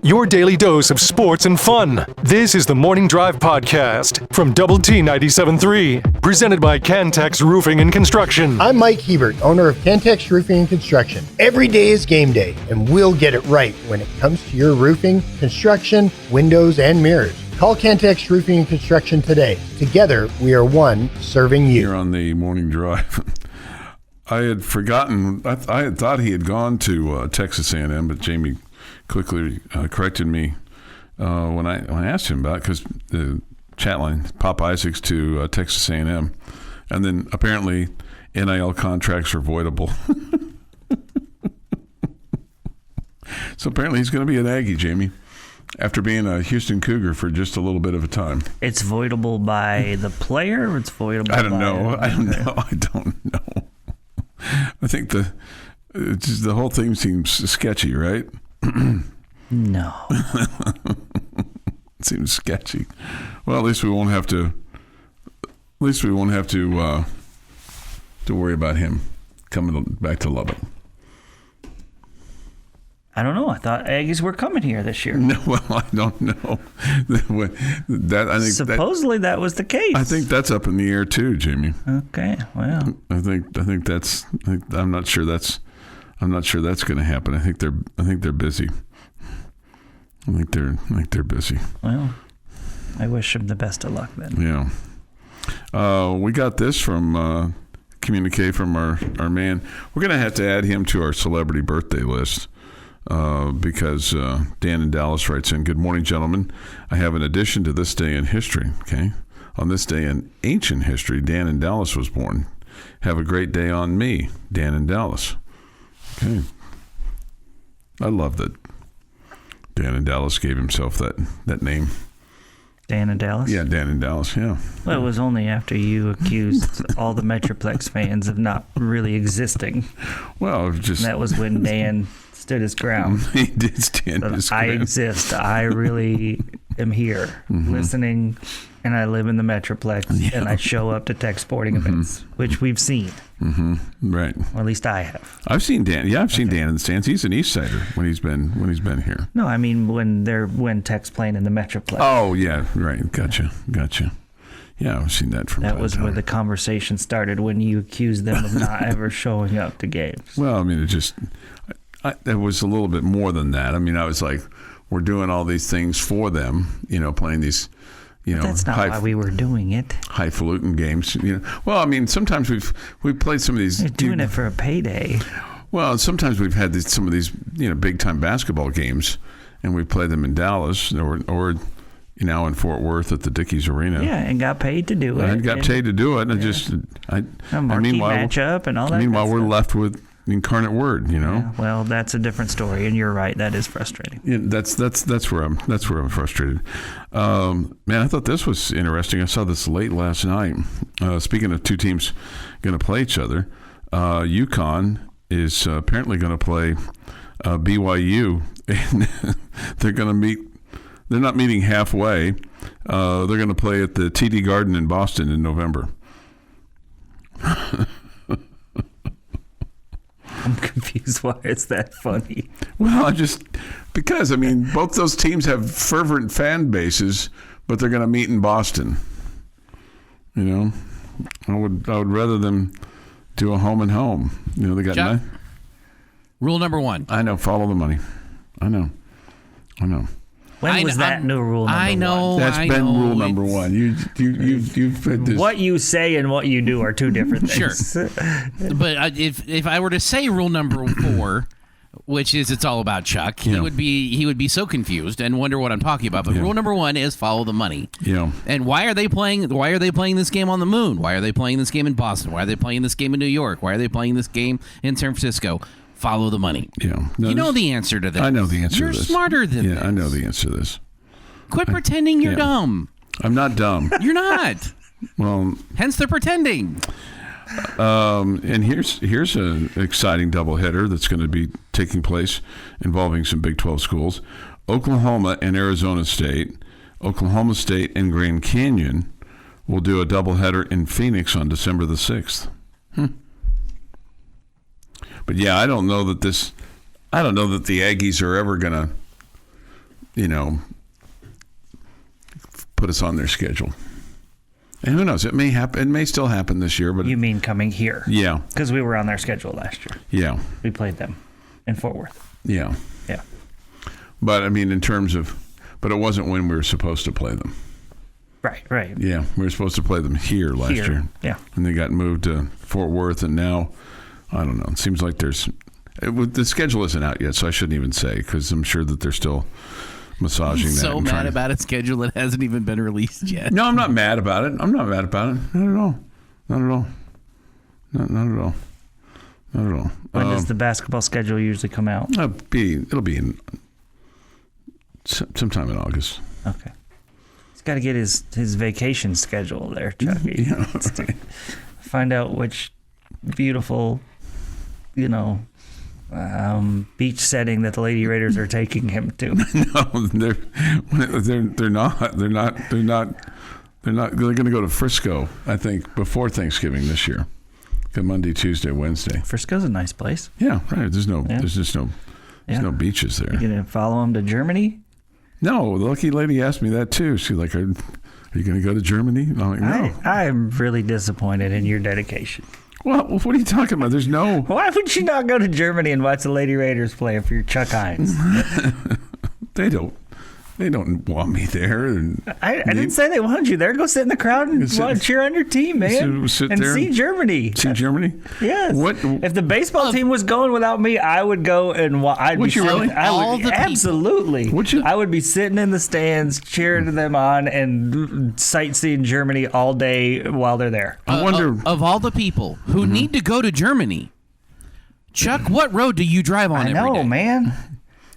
Your daily dose of sports and fun. This is the Morning Drive Podcast from Double T 97.3, presented by Cantex Roofing and Construction. I'm Mike Hebert, owner of Cantex Roofing and Construction. Every day is game day, and we'll get it right when it comes to your roofing, construction, windows, and mirrors. Call Cantex Roofing and Construction today. Together, we are one serving you. Here on the Morning Drive. I had forgotten. I had thought he had gone to Texas A&M, but Jamie quickly corrected me when I asked him about it, because the chat line, Pop Isaacs to Texas A&M, and then apparently NIL contracts are voidable. So apparently he's going to be an Aggie, Jamie, after being a Houston Cougar for just a little bit of a time. It's voidable by the player, or it's voidable I don't by... know. I don't know. I think the whole thing seems sketchy, right? No. It seems sketchy. Well, at least we won't have to worry about him coming back to Lubbock. I don't know. I thought Aggies were coming here this year. No, well, I don't know. Supposedly that was the case. I think that's up in the air too, Jamie. Okay, well. I think that's. I'm not sure that's going to happen. I think they're busy. I think they're busy. Well, I wish them the best of luck then. Yeah. We got this from communique from our man. We're going to have to add him to our celebrity birthday list. Because Dan in Dallas writes in, "Good morning, gentlemen. I have an addition to this day in history." Okay, on this day in ancient history, Dan in Dallas was born. Have a great day on me, Dan in Dallas. Okay, I love that Dan in Dallas gave himself that name. Dan in Dallas? Yeah, Dan in Dallas. Yeah. Well, it was only after you accused all the Metroplex fans of not really existing. Well, just that was when Dan stood his ground. He did stand his ground. I exist. I really am here, listening, and I live in the Metroplex, and I show up to Tech sporting events, which we've seen. Right. Or at least I have. I've seen Dan. Yeah, I've seen Dan in the stands. He's an East Sider when he's been here. No, I mean when Tech's playing in the Metroplex. Oh yeah, right. Gotcha. Yeah, I've seen that from that was where the conversation started, when you accused them of not ever showing up to games. Well, I mean, it was a little bit more than that. I mean, I was like, we're doing all these things for them, playing these, but that's not why we were doing it. Highfalutin games, Well, I mean, sometimes we've played some of these. They're doing it for a payday. Well, sometimes we've had some of these, big time basketball games, and we played them in Dallas or in Fort Worth at the Dickies Arena. Yeah, and got paid to do it. And got paid to do it, and a marquee matchup and all that. Meanwhile, we're left with Incarnate Word, Yeah, well, that's a different story, and you're right. That is frustrating. Yeah, that's where I'm frustrated. Man, I thought this was interesting. I saw this late last night. Speaking of two teams going to play each other, UConn is apparently going to play BYU, and they're going to meet. They're not meeting halfway. They're going to play at the TD Garden in Boston in November. I'm confused. Why is that funny? Well, because both those teams have fervent fan bases, but they're going to meet in Boston. I would rather them do a home and home. They got Jeff, rule number one. I know. Follow the money. I know. When was that new rule number one? I know. That's been rule number one. You've had this. What you say and what you do are two different things. Sure. But if I were to say rule number 4, which is it's all about Chuck, he would be so confused and wonder what I'm talking about. But rule number 1 is follow the money. Yeah. And why are they playing this game on the moon? Why are they playing this game in Boston? Why are they playing this game in New York? Why are they playing this game in San Francisco? Follow the money. Yeah. No, you know the answer to this. I know the answer to this. You're smarter than this. Yeah, I know the answer to this. Quit pretending you're dumb. I'm not dumb. You're not. Well, hence they're pretending. And here's an exciting doubleheader that's going to be taking place involving some Big 12 schools. Oklahoma and Arizona State. Oklahoma State and Grand Canyon will do a doubleheader in Phoenix on December the 6th. But yeah, I don't know that this. I don't know that the Aggies are ever going to, put us on their schedule. And who knows? It may happen. It may still happen this year. But You mean coming here? Yeah. Because we were on their schedule last year. Yeah. We played them in Fort Worth. Yeah. Yeah. But, I mean, in terms of, but it wasn't when we were supposed to play them. Right. Yeah. We were supposed to play them here last year. Yeah. And they got moved to Fort Worth. And now, I don't know. It seems like the schedule isn't out yet, so I shouldn't even say, because I'm sure that they're still massaging that. So mad about a schedule that hasn't even been released yet. No, I'm not mad about it. Not at all. Not at all. When does the basketball schedule usually come out? It'll be in sometime in August. Okay. He's got to get his vacation schedule there, Chucky. Yeah, right. Find out which beautiful, beach setting that the Lady Raiders are taking him to. No, they're not. They're going to go to Frisco, I think, before Thanksgiving this year. Monday, Tuesday, Wednesday. Frisco's a nice place. Yeah, right. There's just no beaches there. You gonna follow him to Germany? No, the lucky lady asked me that too. She's like, "Are you going to go to Germany?" And I'm like, "No." I'm really disappointed in your dedication. Well, what are you talking about? There's no. Why would you not go to Germany and watch the Lady Raiders play if you're Chuck Heinz? They don't want me there. And I didn't say they wanted you there. Go sit in the crowd and cheer on your team, man. Sit and there see Germany. See Germany? Yes. What? If the baseball team was going without me, I would go and Would you really? Absolutely. Would you? I would be sitting in the stands cheering them on and sightseeing Germany all day while they're there. I wonder. Of all the people who need to go to Germany, Chuck, what road do you drive on I every know, day? man.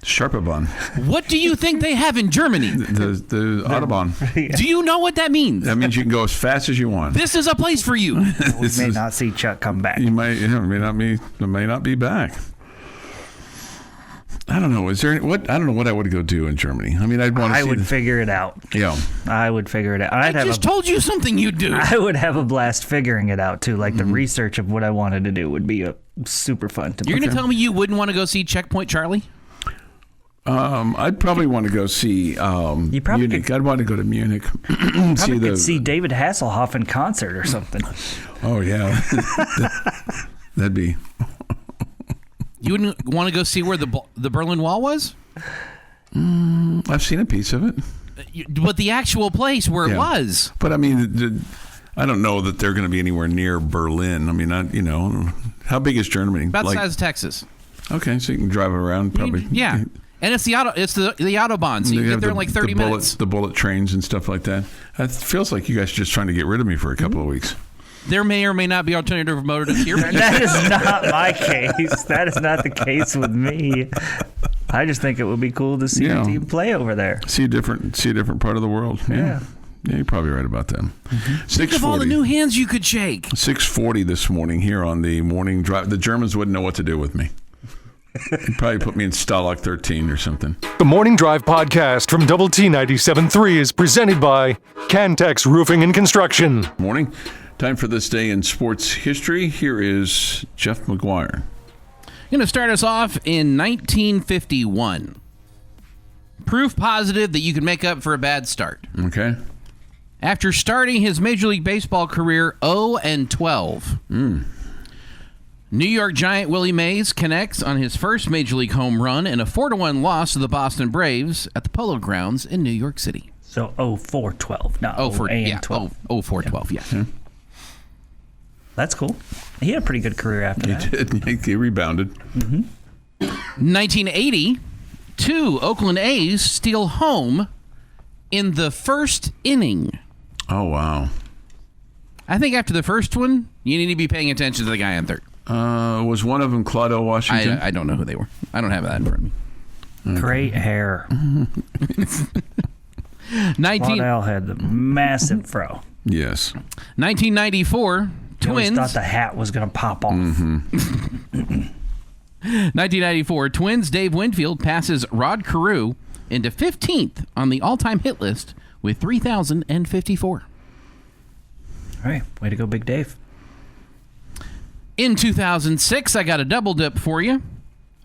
Sharpebahn. What do you think they have in Germany? The Autobahn. Do you know what that means? That means you can go as fast as you want. This is a place for you. We may not see Chuck come back. You may not be back. I don't know. Is there I don't know what I would go do in Germany. I mean, I would figure it out. Yeah. I would figure it out. I just told you something you'd do. I would have a blast figuring it out too. Like the research of what I wanted to do would be super fun to. You're going to tell me you wouldn't want to go see Checkpoint Charlie? I'd probably want to go see Munich. I'd want to go to Munich. Could see David Hasselhoff in concert or something. Oh yeah, that'd be. You wouldn't want to go see where the Berlin Wall was? I've seen a piece of it, but the actual place where it was. But I mean, I don't know that they're going to be anywhere near Berlin. I mean, how big is Germany? About the size of Texas. Okay, so you can drive around probably. Yeah. And it's the Autobahn, so you can get there in like 30 minutes. The bullet trains and stuff like that. It feels like you guys are just trying to get rid of me for a couple of weeks. There may or may not be alternative motives here. That is not my case. That is not the case with me. I just think it would be cool to see your team play over there. See a different part of the world. Yeah, you're probably right about that. 6:40. Think of all the new hands you could shake. 6:40 this morning here on the morning drive. The Germans wouldn't know what to do with me. They'd probably put me in Stalag 13 or something. The Morning Drive podcast from Double T 97.3 is presented by Cantex Roofing and Construction. Morning. Time for this day in sports history. Here is Jeff McGuire. Going to start us off in 1951. Proof positive that you can make up for a bad start. Okay. After starting his Major League Baseball career 0-12, New York Giant Willie Mays connects on his first Major League home run in a 4-1 loss to the Boston Braves at the Polo Grounds in New York City. So 0-4-12, not 0-12. 0-4-12, yeah. That's cool. He had a pretty good career after that. He did. He rebounded. 1980, 2 Oakland A's steal home in the first inning. Oh, wow. I think after the first one, you need to be paying attention to the guy on third. Was one of them Claudio Washington? I don't know who they were. I don't have that in front of me. Okay. Great hair. Claudel had the massive fro. Yes. 1994, Twins. I thought the hat was going to pop off. 1994, Twins Dave Winfield passes Rod Carew into 15th on the all-time hit list with 3,054. All right. Way to go, Big Dave. In 2006, I got a double dip for you.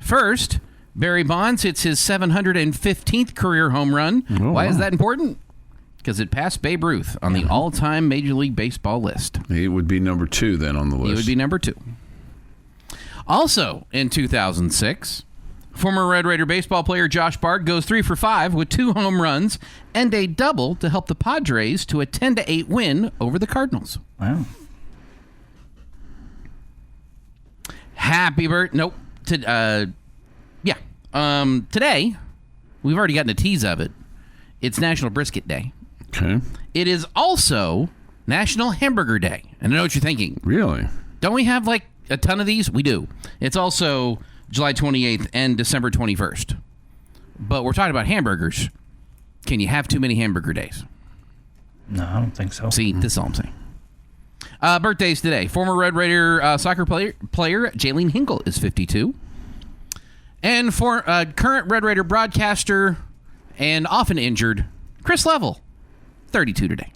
First, Barry Bonds hits his 715th career home run. Oh, Why is wow. that important? Because it passed Babe Ruth on the all-time Major League Baseball list. He would be number 2 then on the list. He would be number 2. Also, in 2006, former Red Raider baseball player Josh Bart goes 3 for 5 with 2 home runs and a double to help the Padres to a 10-8 win over the Cardinals. Wow. Happy birthday. Nope. Today, we've already gotten a tease of it. It's National Brisket Day. Okay. It is also National Hamburger Day. And I know what you're thinking. Really? Don't we have like a ton of these? We do. It's also July 28th and December 21st. But we're talking about hamburgers. Can you have too many hamburger days? No, I don't think so. See, this is all I'm saying. Birthdays today. Former Red Raider soccer player Jaylene Hinkle is 52. And for current Red Raider broadcaster and often injured Chris Level, 32 today.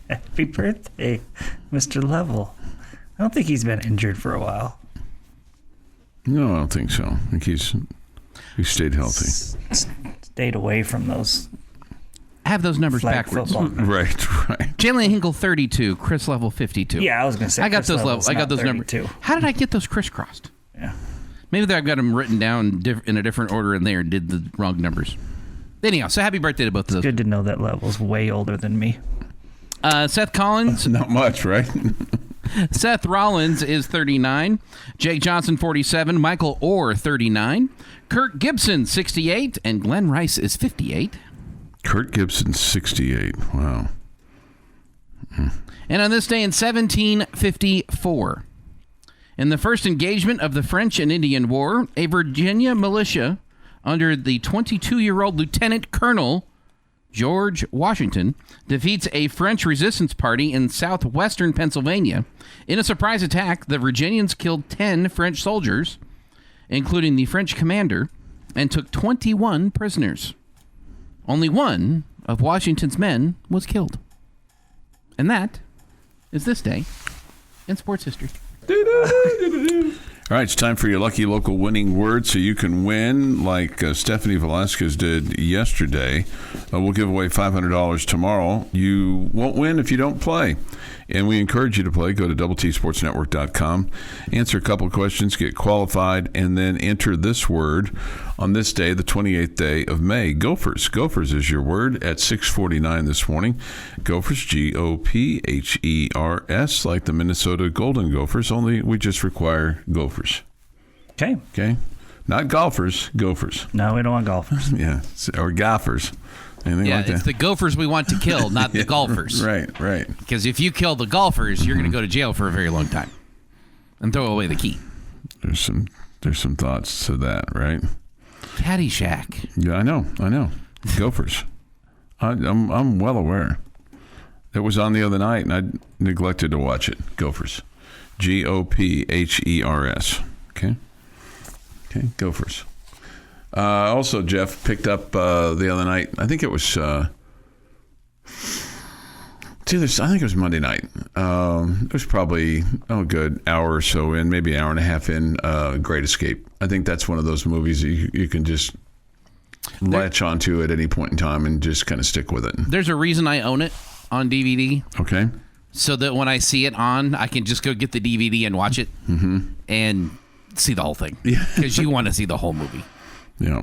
Happy birthday, Mr. Level. I don't think he's been injured for a while. No, I don't think so. I think he stayed healthy. Stayed away from those I have those numbers flag backwards. football. Right. Jaylene Hinkle, 32. Chris Level, 52. Yeah, I was going to say. I got Chris those Level's levels. I got not those numbers. 32. How did I get those crisscrossed? Yeah. Maybe I've got them written down in a different order in there and did the wrong numbers. Anyhow, so happy birthday to both of those. Good to know that Level's way older than me. Seth Collins. Not much, right? Seth Rollins is 39. Jake Johnson, 47. Michael Orr, 39. Kurt Gibson, 68. And Glenn Rice is 58. Kurt Gibson, 68. Wow. And on this day in 1754, in the first engagement of the French and Indian War, a Virginia militia under the 22-year-old Lieutenant Colonel George Washington defeats a French resistance party in southwestern Pennsylvania. In a surprise attack, the Virginians killed 10 French soldiers, including the French commander, and took 21 prisoners. Only one of Washington's men was killed. And that is this day in sports history. All right, it's time for your lucky local winning word so you can win like Stephanie Velasquez did yesterday. We'll give away $500 tomorrow. You won't win if you don't play. And we encourage you to play. Go to doubleTSportsNetwork.com, answer a couple of questions, get qualified, and then enter this word on this day, the 28th day of May. Gophers. Gophers is your word at 6:49 this morning. Gophers, Gophers, like the Minnesota Golden Gophers, only we just require Gophers. Okay. Okay? Not golfers, Gophers. No, we don't want golfers. Yeah, or gophers. Anything Yeah, like it's that? the Gophers we want to kill, not the golfers. Right. Because if you kill the golfers, you're going to go to jail for a very long time and throw away the key. There's some thoughts to that, right? Caddyshack. Yeah, I know. Gophers. I'm well aware. It was on the other night, and I neglected to watch it. Gophers. Gophers. Okay, Gophers. Also, Jeff picked up the other night. I think it was. I think it was Monday night. It was probably a good hour or so in, maybe an hour and a half in. Great Escape. I think that's one of those movies that you can just latch onto at any point in time and just kind of stick with it. There's a reason I own it on DVD. Okay. So that when I see it on, I can just go get the DVD and watch it and see the whole thing. Yeah. Because you want to see the whole movie. Yeah.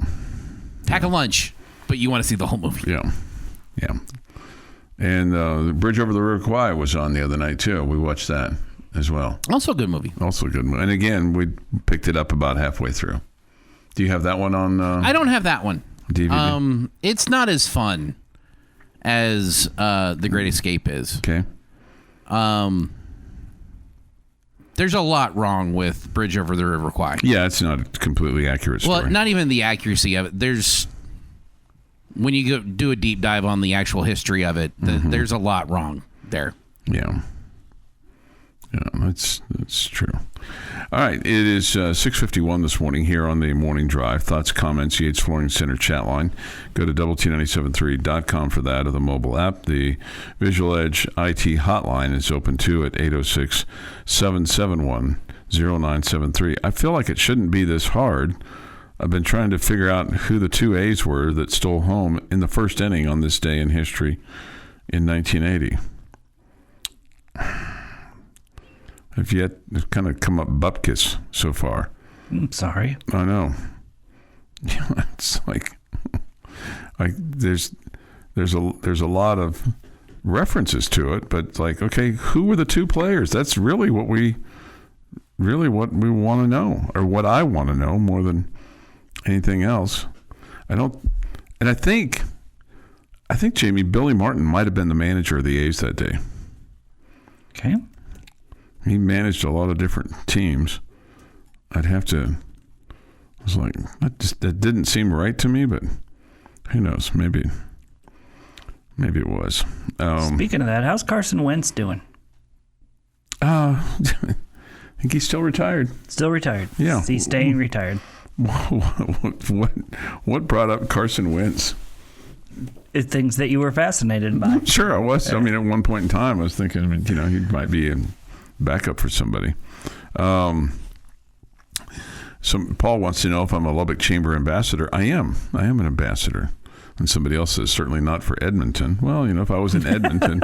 Pack a lunch, but you want to see the whole movie. Yeah. And the Bridge Over the River Kwai was on the other night too. We watched that as well. Also a good movie. Also a good one. And again, we picked it up about halfway through. Do you have that one on I don't have that one. DVD? It's not as fun as The Great Escape is. Okay. There's a lot wrong with Bridge Over the River Kwai. Yeah, it's not a completely accurate story. Well, not even the accuracy of it. There's when you go do a deep dive on the actual history of it, there's a lot wrong there. Yeah, that's true. All right, it is 6:51 this morning here on the Morning Drive. Thoughts, comments, Yates Flooring Center chat line. Go to doublet973.com for that, or the mobile app. The Visual Edge IT hotline is open too at 806-771-0973. I feel like it shouldn't be this hard I've been trying to figure out who the two A's were that stole home in the first inning on this day in history in 1980. Have yet kind of come up bupkis so far. I'm sorry. I know. It's like there's a lot of references to it, but like, okay, who were the two players? That's really what we want to know, or what I want to know more than anything else. I think Jamie, Billy Martin might have been the manager of the A's that day. Okay. He managed a lot of different teams. I was like, that didn't seem right to me, but who knows? Maybe it was. Speaking of that, how's Carson Wentz doing? I think he's still retired. Still retired. Yeah. He's staying retired. What brought up Carson Wentz? Things that you were fascinated by. Sure, I was. I mean, at one point in time, I was thinking, he might be a backup for somebody. Paul wants to know if I'm a Lubbock Chamber ambassador. I am an ambassador. And somebody else says certainly not for Edmonton. Well, if I was in Edmonton,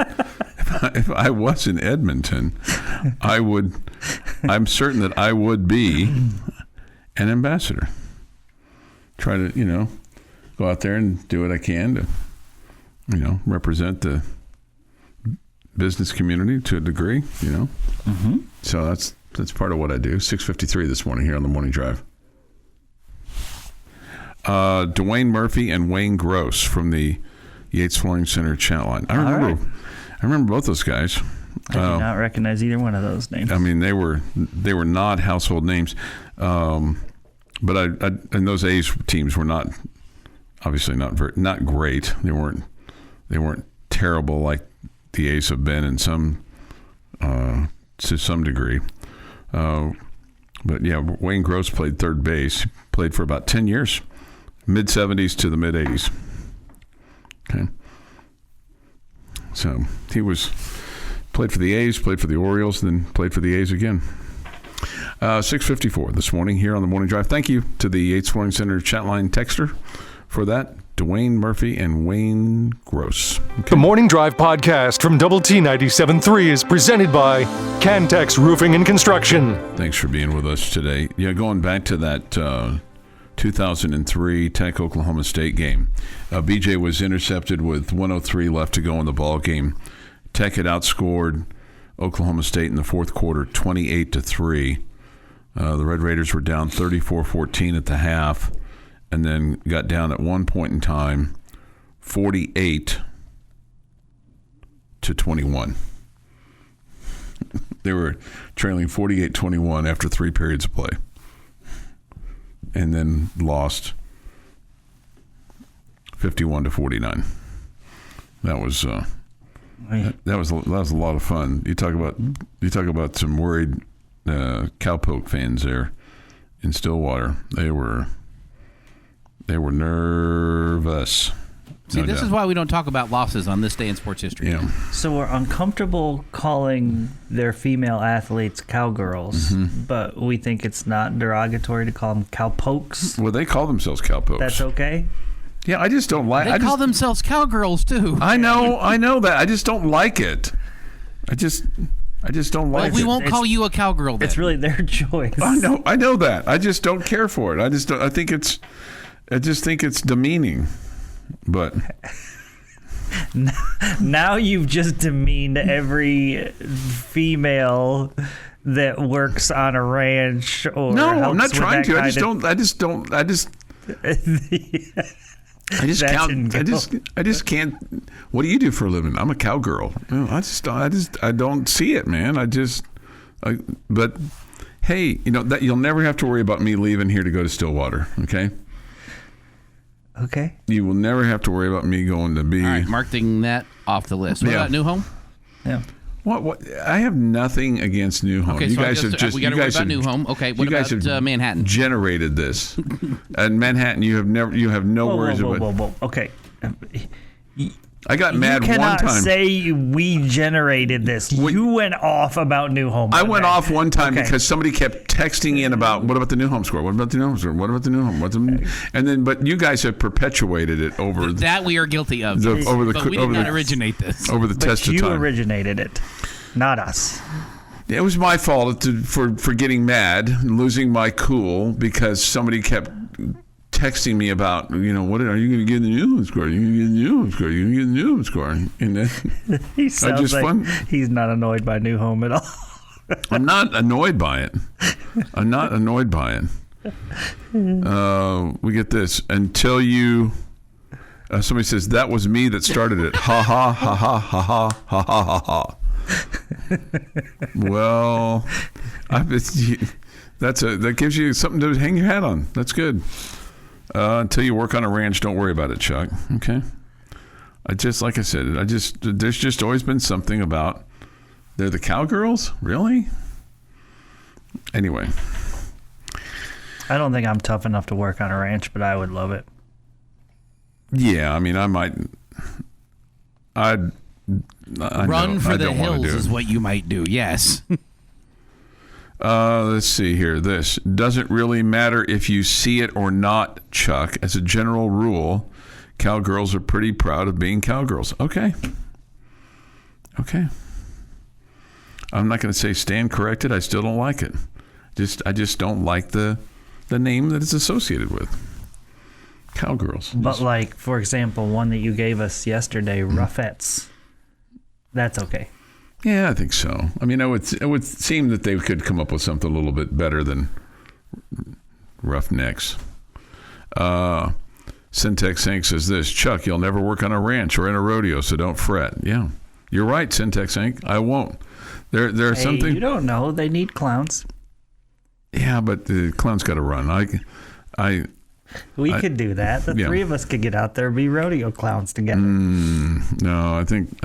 if I was in Edmonton, I'm certain that I would be an ambassador. Try to, go out there and do what I can to, represent the business community to a degree, Mm-hmm. So that's part of what I do. 6:53 this morning here on the Morning Drive. Dwayne Murphy and Wayne Gross from the Yates Flooring Center chat line. I remember both those guys. I do not recognize either one of those names. I mean, they were not household names, but and those A's teams were not obviously not great. They weren't terrible like the A's have been in some to some degree. But yeah, Wayne Gross played third base. Played for about 10 years. Mid-70s to the mid-80s. Okay. So he played for the A's, played for the Orioles, then played for the A's again. 6:54 this morning here on the Morning Drive. Thank you to the Yates Flooring Center chat line texter for that. Dwayne Murphy and Wayne Gross. Okay. The Morning Drive podcast from Double T 97.3 is presented by Cantex Roofing and Construction. Thanks for being with us today. Yeah, going back to that 2003 Tech Oklahoma State game. BJ was intercepted with 1:03 left to go in the ball game. Tech had outscored Oklahoma State in the fourth quarter 28-3. The Red Raiders were down 34-14 at the half, and then got down at one point in time 48-21. They were trailing 48-21 after 3 periods of play, and then lost 51-49. That was a lot of fun. You talk about some worried Cowpoke fans there in Stillwater. They were nervous. See, this is why we don't talk about losses on this day in sports history. Yeah. So we're uncomfortable calling their female athletes cowgirls, but we think it's not derogatory to call them cowpokes. Well, they call themselves Cowpokes. That's okay? Yeah, I just don't like. They call themselves cowgirls too. I know that. I just don't like it. I just don't like it. Well, we won't call you a cowgirl then. It's really their choice. I know that. I just don't care for it. I just think it's demeaning. But now you've just demeaned every female that works on a ranch or no, helps I'm not with trying that to. I just can't. What do you do for a living? I'm a cowgirl. I don't see it, man. But hey, that you'll never have to worry about me leaving here to go to Stillwater. Okay. Okay. You will never have to worry about me going to be. All right, marking that off the list. What about New Home? Yeah. What? I have nothing against New Home. Okay, you so guys have just. We got to worry about New Home. Okay, what about Manhattan? Generated this, and Manhattan. You have no worries about. Whoa. Okay. I got mad You one cannot time. say we generated this. You went off about new home. I went off one time Okay. because somebody kept texting in about what about the new home score? What about the new home score? What about the new home? And then, but you guys have perpetuated it over That we are guilty of. the over the but we did not originate this. over the But test of you time. originated it, not us. It was my fault for getting mad and losing my cool because somebody kept texting me about, what are you going to get in the new home score? Are you going to get in the new home score? Are you going to get in the new home score? And then He sounds just like fun- he's not annoyed by new home at all. I'm not annoyed by it. I'm not annoyed by it. We get this until you. Somebody says that was me that started it. Ha ha ha ha ha ha ha ha ha ha. Well, that gives you something to hang your hat on. That's good. Until you work on a ranch, don't worry about it, Chuck. Okay. Like I said, there's just always been something about they're the Cowgirls, really. Anyway, I don't think I'm tough enough to work on a ranch, but I would love it. yeah. I mean, I might. Run for the hills is what you might do. Yes. Let's see here. This doesn't really matter if you see it or not, Chuck. As a general rule, cowgirls are pretty proud of being cowgirls. Okay. I'm not going to say stand corrected. I still don't like it. I just don't like the name that it's associated with. Cowgirls. But like, for example, one that you gave us yesterday, Ruffettes. That's okay. Yeah, I think so. I mean, it would seem that they could come up with something a little bit better than Roughnecks. Syntax Inc. says this, Chuck, you'll never work on a ranch or in a rodeo, so don't fret. Yeah, you're right, Syntax Inc. I won't. There are something. You don't know. They need clowns. Yeah, but the clown's got to run. We could do that. The three of us could get out there and be rodeo clowns together. No, I think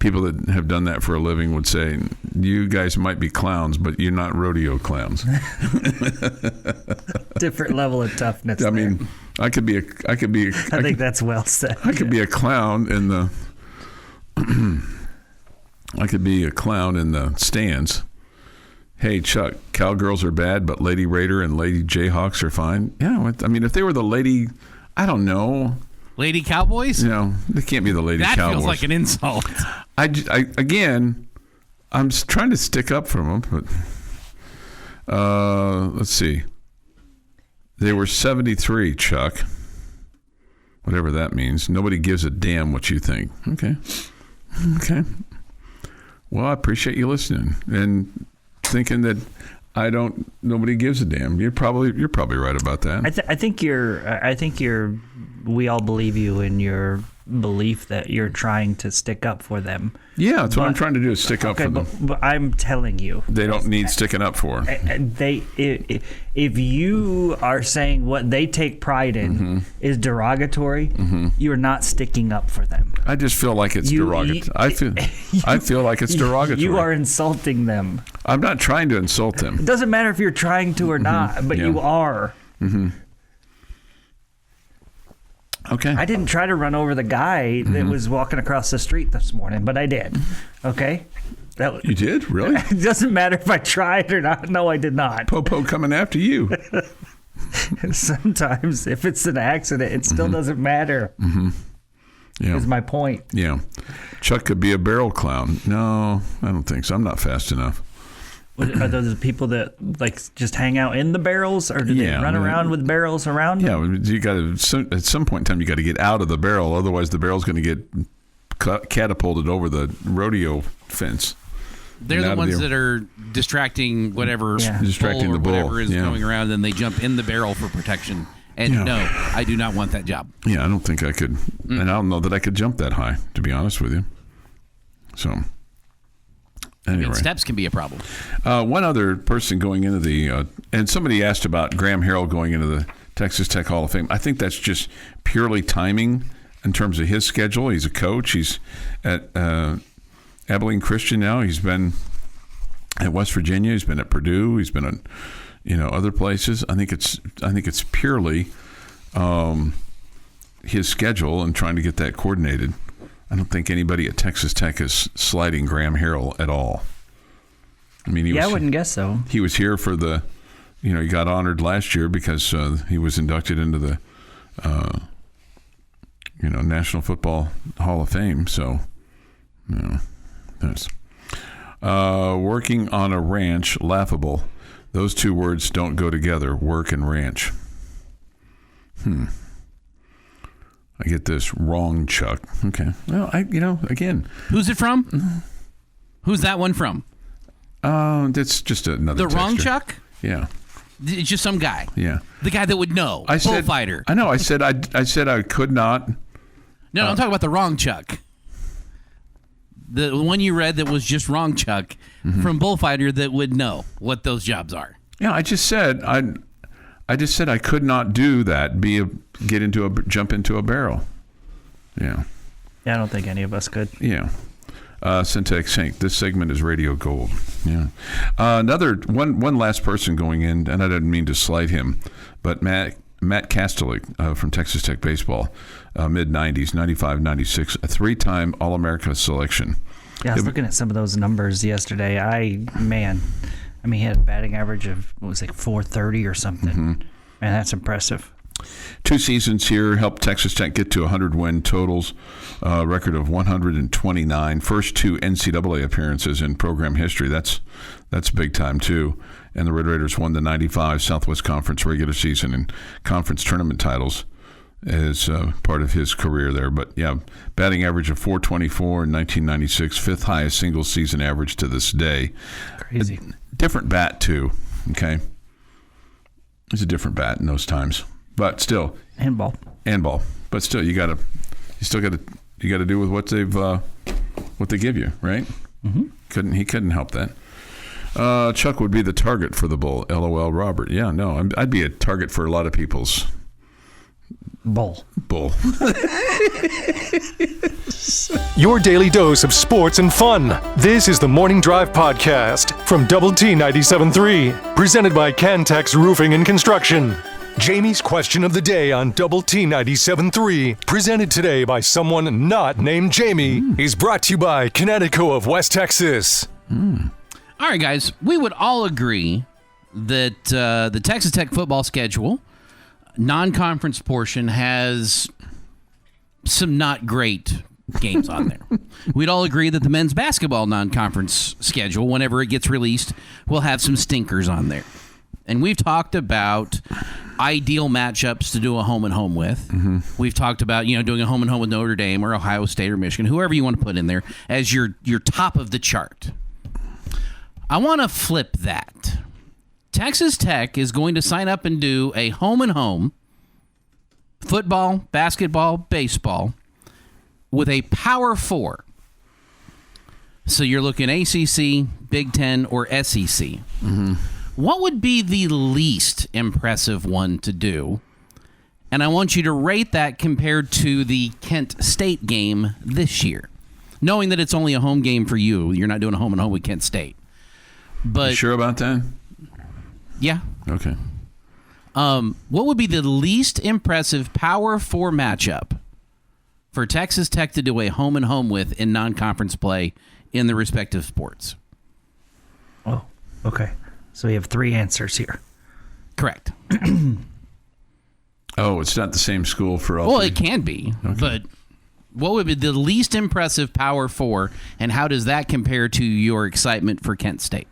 people that have done that for a living would say you guys might be clowns, but you're not rodeo clowns. Different level of toughness. I mean, I could be. I think that's well said. I could be a clown in the. I could be a clown in the stands. Hey, Chuck, cowgirls are bad, but Lady Raider and Lady Jayhawks are fine. Yeah, I mean, if they were the lady, I don't know. Lady Cowboys? They can't be the Lady that Cowboys. Feels like an insult. Again, I'm trying to stick up for them, but let's see. They were 73, Chuck. Whatever that means. Nobody gives a damn what you think. Okay. Well, I appreciate you listening and thinking that nobody gives a damn. You're probably right about that. I think we all believe you in your belief that you're trying to stick up for them. Yeah, that's what I'm trying to do is stick up for them. But I'm telling you, they don't need sticking up for. If you are saying what they take pride in is derogatory, you're not sticking up for them. I just feel like it's derogatory. I feel like it's derogatory. You are insulting them. I'm not trying to insult them. It doesn't matter if you're trying to or not, but you are. Okay. I didn't try to run over the guy that was walking across the street this morning, but I did. Okay? You did? Really? It doesn't matter if I tried or not. No, I did not. Popo coming after you. Sometimes, if it's an accident, it still doesn't matter. Yeah. Is my point. Yeah. Chuck could be a barrel clown. No, I don't think so. I'm not fast enough. Are those the people that just hang out in the barrels, or do they run around with barrels around them? Yeah, you got to at some point in time you got to get out of the barrel, otherwise the barrel's going to get catapulted over the rodeo fence. They're the ones that are distracting whatever distracting the bull whatever is going around, and they jump in the barrel for protection. And no, I do not want that job. Yeah, I don't think I could, and I don't know that I could jump that high, to be honest with you. So. Anyway. Steps can be a problem. One other person going into the and somebody asked about Graham Harrell going into the Texas Tech Hall of Fame. I think that's just purely timing in terms of his schedule. He's a coach. He's at Abilene Christian now. He's been at West Virginia. He's been at Purdue. He's been at other places. I think it's purely his schedule and trying to get that coordinated. I don't think anybody at Texas Tech is slighting Graham Harrell at all. I mean, I wouldn't guess so. He was here for he got honored last year because he was inducted into the, National Football Hall of Fame. So, that's working on a ranch, laughable. Those two words don't go together, work and ranch. I get this wrong, Chuck. Okay. Well, again. Who's it from? Who's that one from? That's just another The wrong texture. Chuck? Yeah. It's just some guy. Yeah. The guy that would know. Bullfighter. I know. I said I could not. No, I'm talking about the wrong Chuck. The one you read that was just wrong Chuck from Bullfighter that would know what those jobs are. Yeah, I just said I could not do that. Jump into a barrel. Yeah. Yeah, I don't think any of us could. Yeah. Syntax Sync. This segment is radio gold. Yeah. Another one last person going in, and I didn't mean to slight him, but Matt Kastelik from Texas Tech baseball, mid-90s, 95, 96, a 3-time All-America selection. Yeah, I was looking at some of those numbers yesterday. He had a batting average of, what was it, 430 or something. Man, that's impressive. 2 seasons here helped Texas Tech get to 100 win totals, record of 129. First 2 NCAA appearances in program history. That's big time too. And the Red Raiders won the 95 Southwest Conference regular season and conference tournament titles as part of his career there. But yeah, batting average of 424 in 1996, 5th highest single season average to this day. Crazy. A different bat too. Okay, it's a different bat in those times. But still, handball. But still, you got to do with what they give you, right? He couldn't help that. Chuck would be the target for the bull. LOL, Robert. Yeah, no, I'd be a target for a lot of people's bull. Your daily dose of sports and fun. This is the Morning Drive Podcast from Double T 97.3, presented by Cantex Roofing and Construction. Jamie's question of the day on Double T 97.3, presented today by someone not named Jamie, is brought to you by Connecticut of West Texas. All right, guys, we would all agree that the Texas Tech football schedule, non-conference portion, has some not great games on there. We'd all agree that the men's basketball non-conference schedule, whenever it gets released, will have some stinkers on there. And we've talked about ideal matchups to do a home and home with. We've talked about, doing a home and home with Notre Dame or Ohio State or Michigan, whoever you want to put in there as your top of the chart. I want to flip that. Texas Tech is going to sign up and do a home and home football, basketball, baseball with a Power 4. So you're looking ACC, Big Ten, or SEC. What would be the least impressive one to do? And I want you to rate that compared to the Kent State game this year. Knowing that it's only a home game for you. You're not doing a home and home with Kent State. But you sure about that? Yeah. Okay. What would be the least impressive Power 4 matchup for Texas Tech to do a home and home with in non-conference play in the respective sports? Oh, okay. So we have 3 answers here. Correct. Oh, it's not the same school for all. Well, three? it can be, Okay. but what would be the least impressive Power 4, and how does that compare to your excitement for Kent State?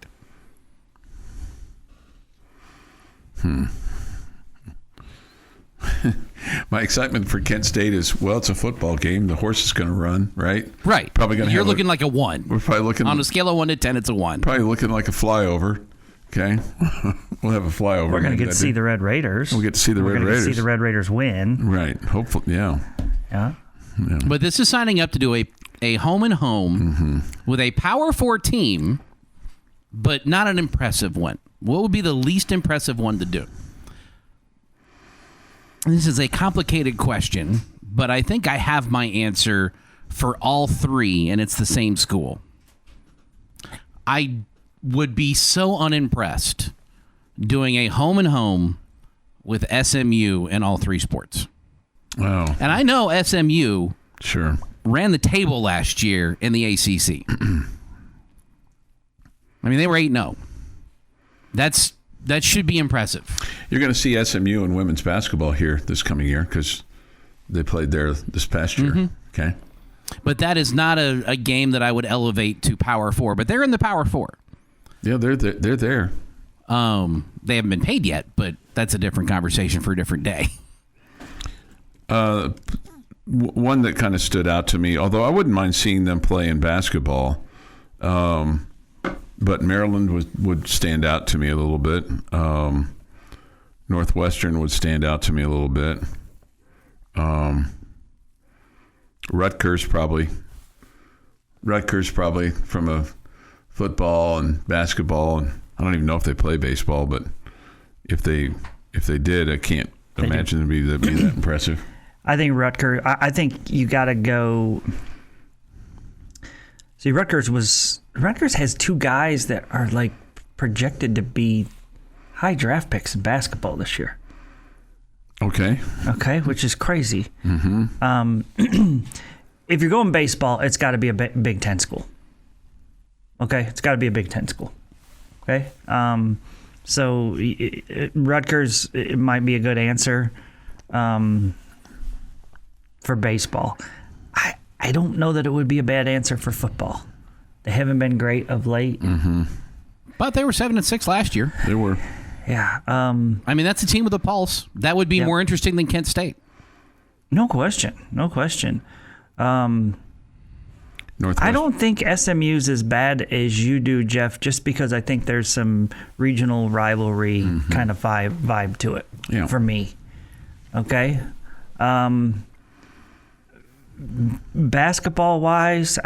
My excitement for Kent State is, well, it's a football game. The horse is going to run, right? Right. Probably going to. You're looking like a 1. We're probably looking on a scale of 1 to 10. It's a 1. Probably looking like a flyover. Okay, we'll have a flyover. We're going to get to see the Red Raiders. We'll get to see the Red Raiders. We're going to see the Red Raiders win. Right. Hopefully, yeah. Yeah. But this is signing up to do a home and home with a Power 4 team, but not an impressive one. What would be the least impressive one to do? This is a complicated question, but I think I have my answer for all 3, and it's the same school. I would be so unimpressed doing a home and home with SMU in all 3 sports. Wow. And I know SMU Sure. ran the table last year in the ACC. I mean, they were 8-0. That should be impressive. You're going to see SMU in women's basketball here this coming year because they played there this past year. Okay. But that is not a game that I would elevate to Power 4. But they're in the Power 4. Yeah, they're there. They haven't been paid yet, but that's a different conversation for a different day. One that kind of stood out to me, although I wouldn't mind seeing them play in basketball, but Maryland would stand out to me a little bit. Northwestern would stand out to me a little bit. Rutgers probably from a football and basketball, and I don't even know if they play baseball, but if they did, I can't imagine it'd be that impressive. I think Rutgers. I think you got to go. See, Rutgers has two guys that are like projected to be high draft picks in basketball this year. Okay, which is crazy. If you're going baseball, it's got to be a Big Ten school. Okay, it's got to be a Big Ten school. Okay, so Rutgers, it might be a good answer for baseball. I don't know that it would be a bad answer for football. They haven't been great of late. But they were 7-6 last year. They were. Yeah. I mean, that's a team with a pulse. That would be more interesting than Kent State. No question. I don't think SMU's as bad as you do, Jeff, just because I think there's some regional rivalry kind of vibe to it for me. Okay? Basketball-wise,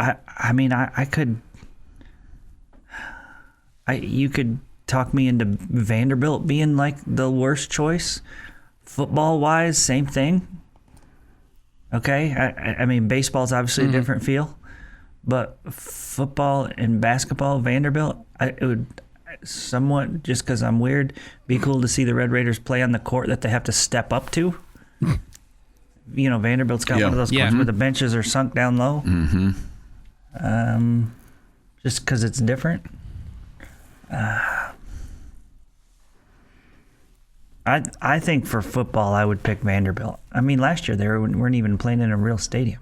you could talk me into Vanderbilt being like the worst choice. Football-wise, same thing. Okay? I mean, baseball's obviously a different feel. But football and basketball, Vanderbilt, it would somewhat, just because I'm weird, be cool to see the Red Raiders play on the court that they have to step up to. You know, Vanderbilt's got one of those courts where the benches are sunk down low. Just because it's different. I think for football, I would pick Vanderbilt. I mean, last year they weren't even playing in a real stadium.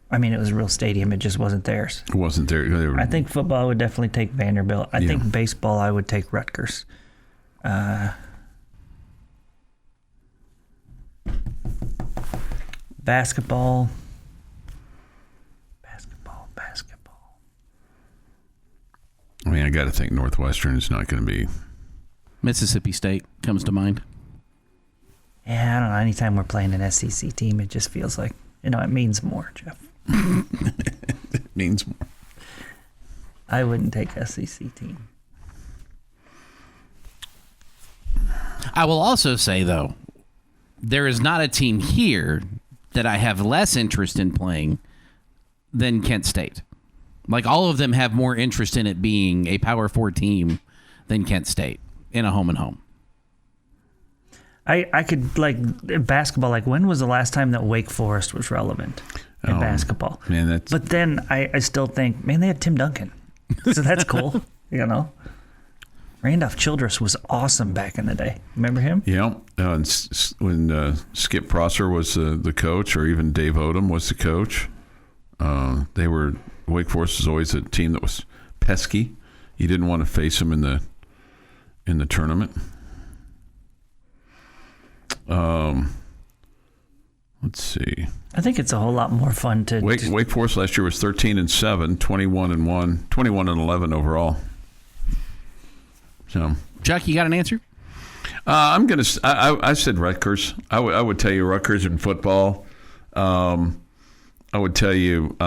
I mean, it was a real stadium. It just wasn't theirs. It wasn't there. I think football, I would definitely take Vanderbilt. I think baseball, I would take Rutgers. Basketball. I mean, I got to think Northwestern is not going to be. Mississippi State comes to mind. Yeah, I don't know. Anytime we're playing an SEC team, it just feels like, it means more, Jeff. It means more. I wouldn't take SEC team. I will also say, though, there is not a team here that I have less interest in playing than Kent State. Like, all of them have more interest in it being a Power 4 team than Kent State in a home and home. I could, like, basketball, like, when was the last time that Wake Forest was relevant in basketball? Man, But then I still think, man, they had Tim Duncan. So that's cool, Randolph Childress was awesome back in the day. Remember him? Yeah. And when Skip Prosser was the coach, or even Dave Odom was the coach, Wake Forest was always a team that was pesky. You didn't want to face them in the tournament. Let's see. I think it's a whole lot more fun to Wake Forest last year was 13-7, 21-1, 21-11 overall. So, Chuck, you got an answer? I'm gonna. I said Rutgers. I would tell you Rutgers in football. I would tell you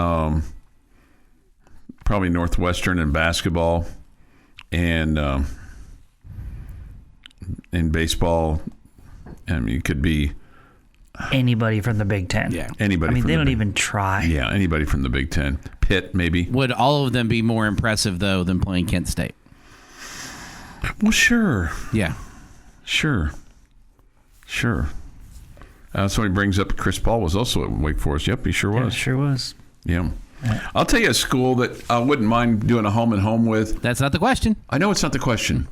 probably Northwestern in basketball, and in baseball. I mean, it could be anybody from the Big Ten. Yeah, anybody. I mean, they don't even try. Yeah, anybody from the Big Ten. Pitt, maybe. Would all of them be more impressive, though, than playing Kent State? Well, sure. Yeah. Sure. Somebody brings up Chris Paul was also at Wake Forest. Yep, he sure was. Yeah, sure was. Yeah. I'll tell you a school that I wouldn't mind doing a home and home with. That's not the question. I know it's not the question.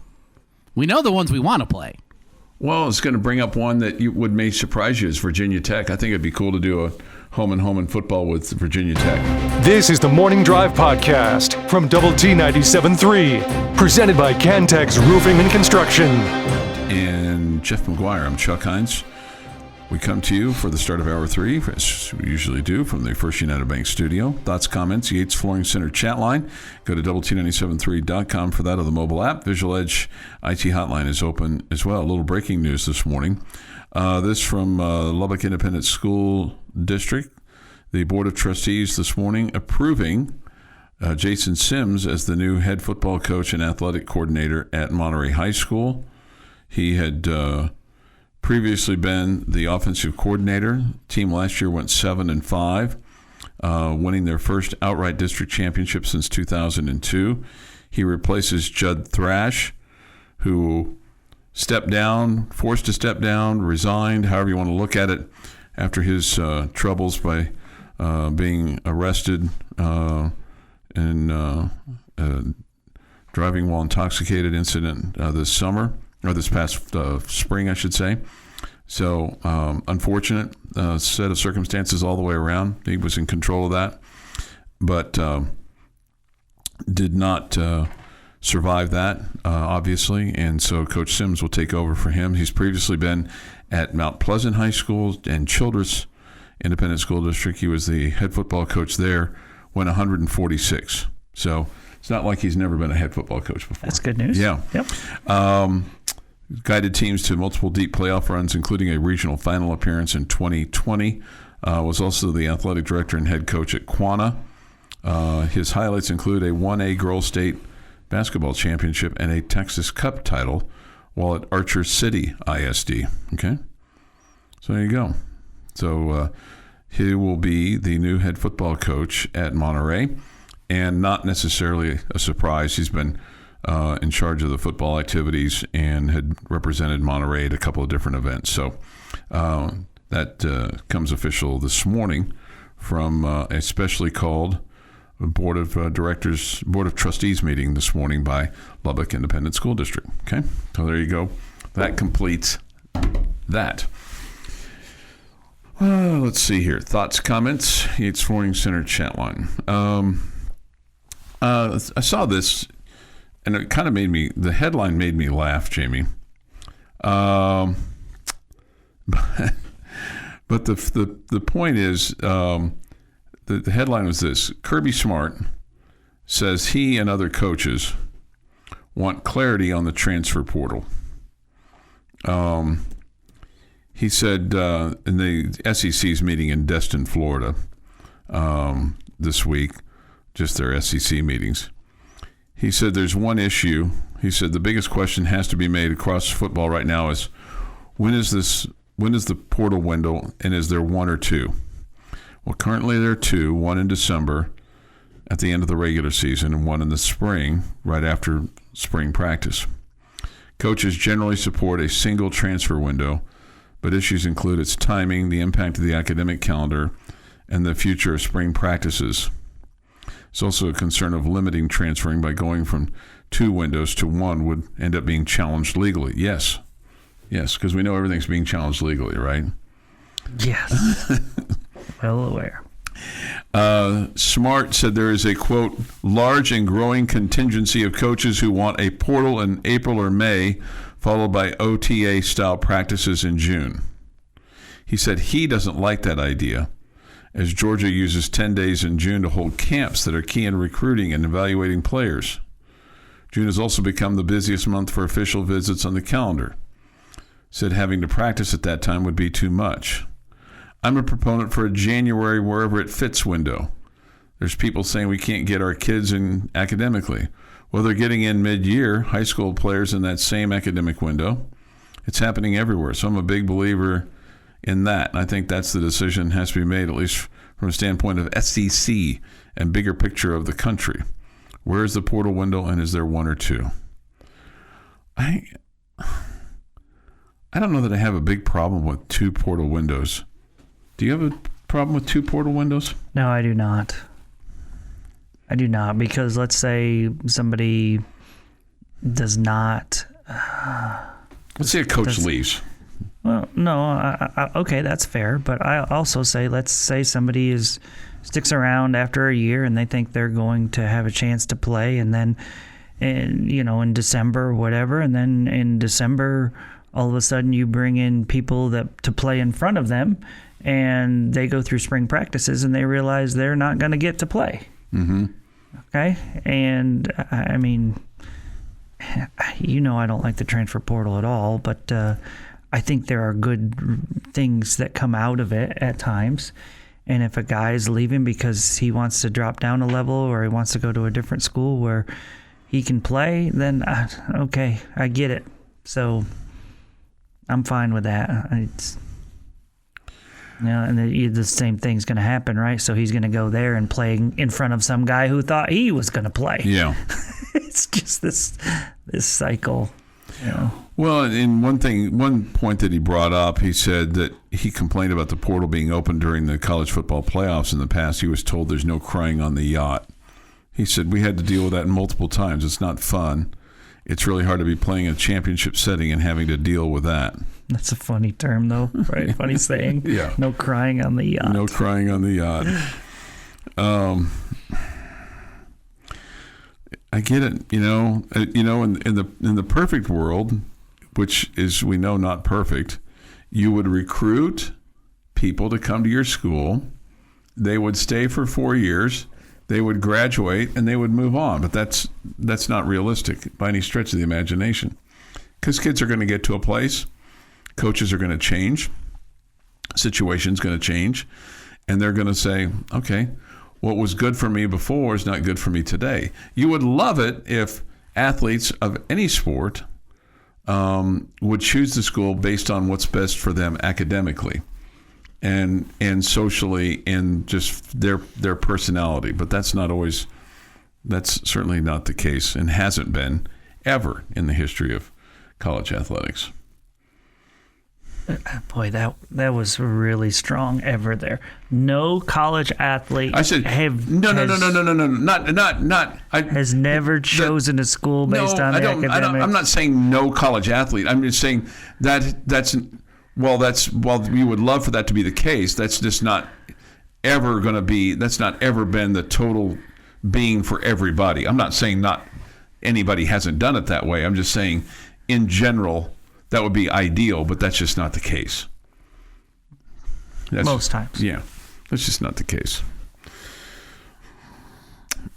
We know the ones we want to play. Well, it's going to bring up one that may surprise you is Virginia Tech. I think it'd be cool to do a home and home in football with Virginia Tech. This is the Morning Drive Podcast from Double T 97.3, presented by Cantex Roofing and Construction. And Jeff McGuire, I'm Chuck Heinz. We come to you for the start of Hour 3, as we usually do, from the First United Bank studio. Thoughts, comments, Yates Flooring Center chat line. Go to doublet973.com for that, or the mobile app. Visual Edge IT hotline is open as well. A little breaking news this morning. This from Lubbock Independent School District. The Board of Trustees this morning approving Jason Sims as the new head football coach and athletic coordinator at Monterey High School. He had previously been the offensive coordinator. Team last year went 7-5, winning their first outright district championship since 2002. He replaces Judd Thrash, who stepped down, forced to step down, resigned, however you want to look at it, after his troubles by being arrested in driving while intoxicated incident this summer, or this past spring, I should say. So, unfortunate set of circumstances all the way around. He was in control of that, but did not survive that, obviously. And so Coach Sims will take over for him. He's previously been at Mount Pleasant High School and Childress Independent School District. He was the head football coach there, went 146. So it's not like he's never been a head football coach before. That's good news. Yeah. Yep. Guided teams to multiple deep playoff runs, including a regional final appearance in 2020. Was also the athletic director and head coach at Quanah. His highlights include a 1A Girls State basketball championship and a Texas Cup title while at Archer City ISD. Okay? So there you go. So he will be the new head football coach at Monterey, and not necessarily a surprise. He's been in charge of the football activities and had represented Monterey at a couple of different events. So that comes official this morning from a specially called Board of Trustees meeting this morning by Lubbock Independent School District. Okay, so there you go. That completes that. Let's see here. Thoughts, comments? Yates Flooring Center chat line. I saw this, and it kind of the headline made me laugh, Jamie. But the point is, the headline was this: Kirby Smart says he and other coaches want clarity on the transfer portal. He said in the SEC's meeting in Destin, Florida, this week, just their SEC meetings, he said there's one issue. He said the biggest question has to be made across football right now is when is the portal window, and is there one or two? Well, currently there are two, one in December at the end of the regular season and one in the spring right after spring practice. Coaches generally support a single transfer window, but issues include its timing, the impact of the academic calendar, and the future of spring practices. There's also a concern of limiting transferring by going from two windows to one would end up being challenged legally. Yes, because we know everything's being challenged legally, right? Yes. Well aware. Smart said there is a, quote, large and growing contingency of coaches who want a portal in April or May, followed by OTA-style practices in June. He said he doesn't like that idea, as Georgia uses 10 days in June to hold camps that are key in recruiting and evaluating players. June has also become the busiest month for official visits on the calendar. Said having to practice at that time would be too much. I'm a proponent for a January wherever it fits window. There's people saying we can't get our kids in academically. Well, they're getting in mid-year, high school players in that same academic window. It's happening everywhere. So I'm a big believer in that. And I think that's the decision that has to be made, at least from a standpoint of SEC and bigger picture of the country. Where is the portal window, and is there one or two? I don't know that I have a big problem with 2 portal windows. Do you have a problem with 2 portal windows? No, I do not. I do not, because let's say somebody does not. Let's say a coach leaves. Well, no, okay, that's fair. But I also say, let's say somebody sticks around after a year and they think they're going to have a chance to play, and then, in December or whatever, and then in December, all of a sudden you bring in people to play in front of them, and they go through spring practices and they realize they're not going to get to play. Mm-hmm. Okay, and I mean, I don't like the transfer portal at all, but I think there are good things that come out of it at times. And if a guy is leaving because he wants to drop down a level or he wants to go to a different school where he can play, then okay, I get it. So I'm fine with that. And the same thing's going to happen, right? So he's going to go there and play in front of some guy who thought he was going to play. Yeah. It's just this cycle. Well, and one point that he brought up, he said that he complained about the portal being open during the college football playoffs in the past. He was told there's no crying on the yacht. He said we had to deal with that multiple times. It's not fun. It's really hard to be playing a championship setting and having to deal with that. That's a funny term, though, right? Funny saying. Yeah. No crying on the yacht. No crying on the yacht. I get it. In the perfect world, which is, we know, not perfect, you would recruit people to come to your school. They would stay for 4 years. They would graduate and they would move on. But that's not realistic by any stretch of the imagination, because kids are going to get to a place. Coaches are going to change. Situation's going to change. And they're going to say, okay, what was good for me before is not good for me today. You would love it if athletes of any sport would choose the school based on what's best for them academically and socially and just their personality. But that's certainly not the case and hasn't been ever in the history of college athletics. Boy, that was really strong ever there. No college athlete. I said no. Not. Has never chosen a school based on academics. I'm not saying no college athlete. I'm just saying that's while we would love for that to be the case, that's just not ever going to be. That's not ever been the total being for everybody. I'm not saying not anybody hasn't done it that way. I'm just saying in general, that would be ideal, but that's just not the case. Most times. Yeah, that's just not the case.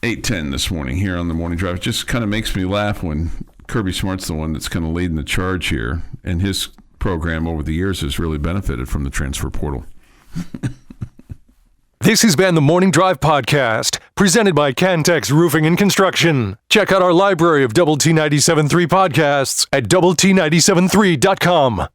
8:10 this morning here on the Morning Drive. It just kind of makes me laugh when Kirby Smart's the one that's kind of leading the charge here, and his program over the years has really benefited from the transfer portal. This has been the Morning Drive Podcast, presented by Cantex Roofing and Construction. Check out our library of Double T 97.3 podcasts at doublet97.3.com.